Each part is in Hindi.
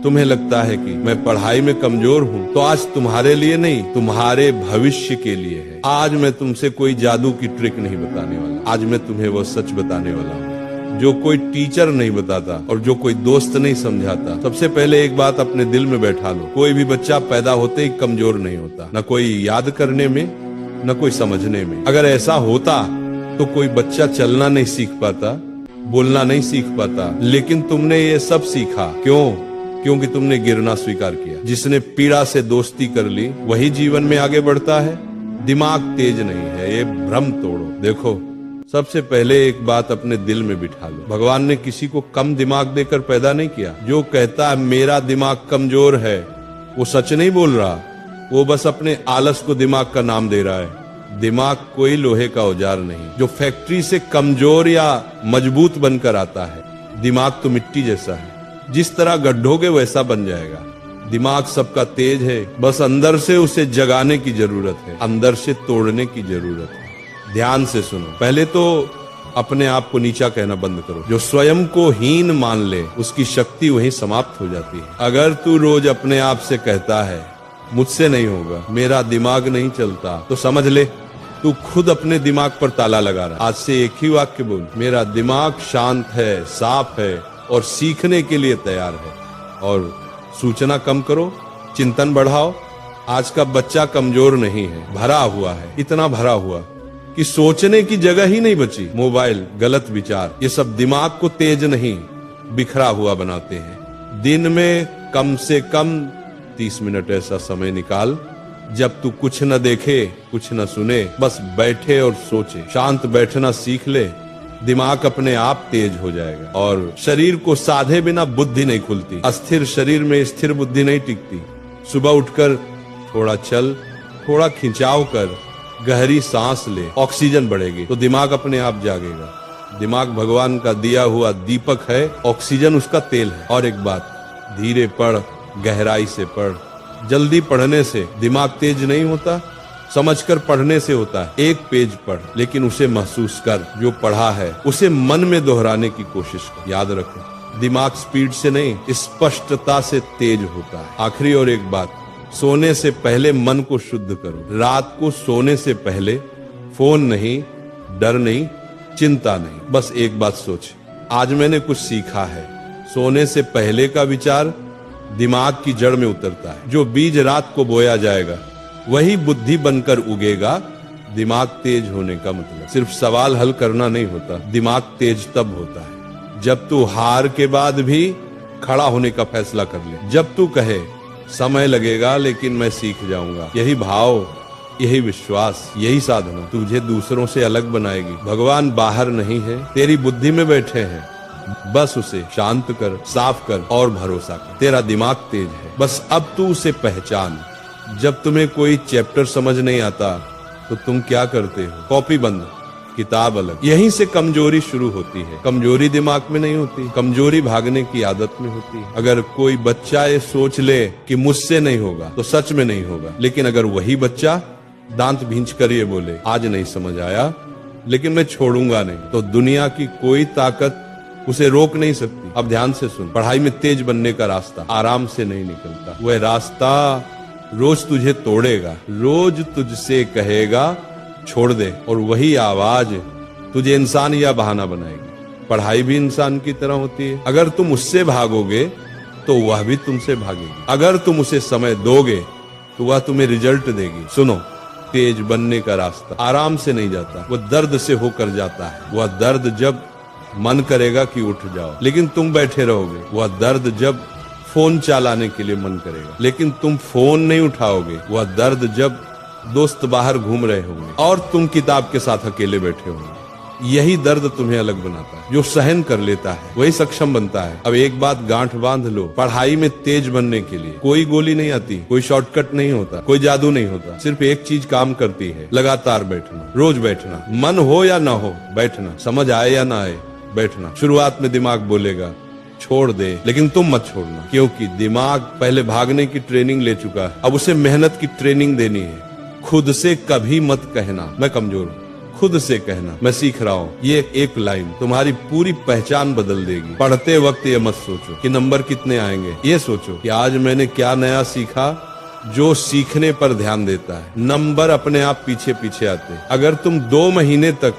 तुम्हें लगता है कि मैं पढ़ाई में कमजोर हूँ, तो आज तुम्हारे लिए नहीं, तुम्हारे भविष्य के लिए है। आज मैं तुमसे कोई जादू की ट्रिक नहीं बताने वाला, आज मैं तुम्हें वो सच बताने वाला हूँ जो कोई टीचर नहीं बताता और जो कोई दोस्त नहीं समझाता। सबसे पहले एक बात अपने दिल में बैठा लो, कोई भी बच्चा पैदा होते ही कमजोर नहीं होता, न कोई याद करने में न कोई समझने में। अगर ऐसा होता तो कोई बच्चा चलना नहीं सीख पाता, बोलना नहीं सीख पाता, लेकिन तुमने ये सब सीखा क्यों? क्योंकि तुमने गिरना स्वीकार किया। जिसने पीड़ा से दोस्ती कर ली वही जीवन में आगे बढ़ता है। दिमाग तेज नहीं है, ये भ्रम तोड़ो। देखो, सबसे पहले एक बात अपने दिल में बिठा लो, भगवान ने किसी को कम दिमाग देकर पैदा नहीं किया। जो कहता है मेरा दिमाग कमजोर है, वो सच नहीं बोल रहा, वो बस अपने आलस को दिमाग का नाम दे रहा है। दिमाग कोई लोहे का औजार नहीं जो फैक्ट्री से कमजोर या मजबूत बनकर आता है। दिमाग तो मिट्टी जैसा है, जिस तरह गड्ढोगे वैसा बन जाएगा। दिमाग सबका तेज है, बस अंदर से उसे जगाने की जरूरत है, अंदर से तोड़ने की जरूरत है। ध्यान से सुनो, पहले तो अपने आप को नीचा कहना बंद करो। जो स्वयं को हीन मान ले उसकी शक्ति वहीं समाप्त हो जाती है। अगर तू रोज अपने आप से कहता है मुझसे नहीं होगा, मेरा दिमाग नहीं चलता, तो समझ ले तू खुद अपने दिमाग पर ताला लगा रहा। आज से एक ही वाक्य बोल, मेरा दिमाग शांत है, साफ है और सीखने के लिए तैयार है। और सूचना कम करो, चिंतन बढ़ाओ। आज का बच्चा कमजोर नहीं है, भरा हुआ है, इतना भरा हुआ कि सोचने की जगह ही नहीं बची। मोबाइल, गलत विचार, ये सब दिमाग को तेज नहीं बिखरा हुआ बनाते हैं। दिन में कम से कम 30 मिनट ऐसा समय निकाल जब तू कुछ न देखे, कुछ न सुने, बस बैठे और सोचे। शांत बैठना सीख ले, दिमाग अपने आप तेज हो जाएगा। और शरीर को साधे बिना बुद्धि नहीं खुलती। अस्थिर शरीर में स्थिर बुद्धि नहीं टिकती। सुबह उठकर थोड़ा चल, थोड़ा खिंचाव कर, गहरी सांस ले, ऑक्सीजन बढ़ेगी तो दिमाग अपने आप जागेगा। दिमाग भगवान का दिया हुआ दीपक है, ऑक्सीजन उसका तेल है। और एक बात, धीरे पढ़, गहराई से पढ़। जल्दी पढ़ने से दिमाग तेज नहीं होता, समझकर पढ़ने से होता है। एक पेज पढ़, लेकिन उसे महसूस कर। जो पढ़ा है उसे मन में दोहराने की कोशिश कर। याद रखो, दिमाग स्पीड से नहीं, स्पष्टता से तेज होता है। आखिरी और एक बात, सोने से पहले मन को शुद्ध करो। रात को सोने से पहले फोन नहीं, डर नहीं, चिंता नहीं, बस एक बात सोच, आज मैंने कुछ सीखा है। सोने से पहले का विचार दिमाग की जड़ में उतरता है। जो बीज रात को बोया जाएगा वही बुद्धि बनकर उगेगा। दिमाग तेज होने का मतलब सिर्फ सवाल हल करना नहीं होता, दिमाग तेज तब होता है जब तू हार के बाद भी खड़ा होने का फैसला कर ले। जब तू कहे समय लगेगा लेकिन मैं सीख जाऊंगा। यही भाव, यही विश्वास, यही साधना तुझे दूसरों से अलग बनाएगी। भगवान बाहर नहीं है, तेरी बुद्धि में बैठे हैं। बस उसे शांत कर, साफ कर और भरोसा कर। तेरा दिमाग तेज है, बस अब तू उसे पहचान। जब तुम्हें कोई चैप्टर समझ नहीं आता तो तुम क्या करते हो? कॉपी बंद, किताब अलग। यहीं से कमजोरी शुरू होती है। कमजोरी दिमाग में नहीं होती, कमजोरी भागने की आदत में होती है। अगर कोई बच्चा ये सोच ले कि मुझसे नहीं होगा तो सच में नहीं होगा। लेकिन अगर वही बच्चा दांत भींच कर ये बोले आज नहीं समझ आया लेकिन मैं छोड़ूंगा नहीं, तो दुनिया की कोई ताकत उसे रोक नहीं सकती। अब ध्यान से सुन, पढ़ाई में तेज बनने का रास्ता आराम से नहीं निकलता। वह रास्ता रोज तुझे तोड़ेगा, रोज तुझसे कहेगा छोड़ दे, और वही आवाज तुझे इंसान या बहाना बनाएगी। पढ़ाई भी इंसान की तरह होती है। अगर तुम उससे भागोगे तो वह भी तुमसे भागेगी। अगर तुम उसे समय दोगे तो वह तुम्हें रिजल्ट देगी। सुनो, तेज बनने का रास्ता आराम से नहीं जाता, वह दर्द से होकर जाता है। वह दर्द जब मन करेगा कि उठ जाओ लेकिन तुम बैठे रहोगे। वह दर्द जब फोन चलाने के लिए मन करेगा लेकिन तुम फोन नहीं उठाओगे। वह दर्द जब दोस्त बाहर घूम रहे होंगे और तुम किताब के साथ अकेले बैठे होंगे। यही दर्द तुम्हें अलग बनाता है। जो सहन कर लेता है वही सक्षम बनता है। अब एक बात गांठ बांध लो, पढ़ाई में तेज बनने के लिए कोई गोली नहीं आती, कोई शॉर्टकट नहीं होता, कोई जादू नहीं होता। सिर्फ एक चीज काम करती है, लगातार बैठना, रोज बैठना। मन हो या ना हो बैठना, समझ आए या ना आए बैठना। शुरुआत में दिमाग बोलेगा छोड़ दे, लेकिन तुम मत छोड़ना, क्योंकि दिमाग पहले भागने की ट्रेनिंग ले चुका है। अब उसे मेहनत की ट्रेनिंग देनी है। खुद से कभी मत कहना मैं कमजोर हूँ, खुद से कहना, मैं सीख रहा हूँ। ये एक लाइन तुम्हारी पूरी पहचान बदल देगी। पढ़ते वक्त ये मत सोचो कि नंबर कितने आएंगे, ये सोचो कि आज मैंने क्या नया सीखा। जो सीखने पर ध्यान देता है, नंबर अपने आप पीछे पीछे आते हैं। अगर तुम 2 महीने तक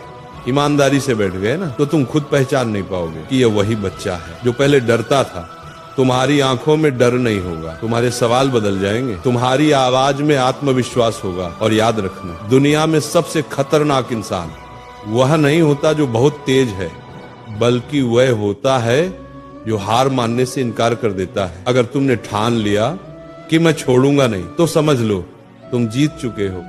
ईमानदारी से बैठ गए ना, तो तुम खुद पहचान नहीं पाओगे कि ये वही बच्चा है जो पहले डरता था। तुम्हारी आंखों में डर नहीं होगा, तुम्हारे सवाल बदल जाएंगे, तुम्हारी आवाज में आत्मविश्वास होगा। और याद रखना, दुनिया में सबसे खतरनाक इंसान वह नहीं होता जो बहुत तेज है, बल्कि वह होता है जो हार मानने से इनकार कर देता है। अगर तुमने ठान लिया कि मैं छोड़ूंगा नहीं, तो समझ लो तुम जीत चुके हो।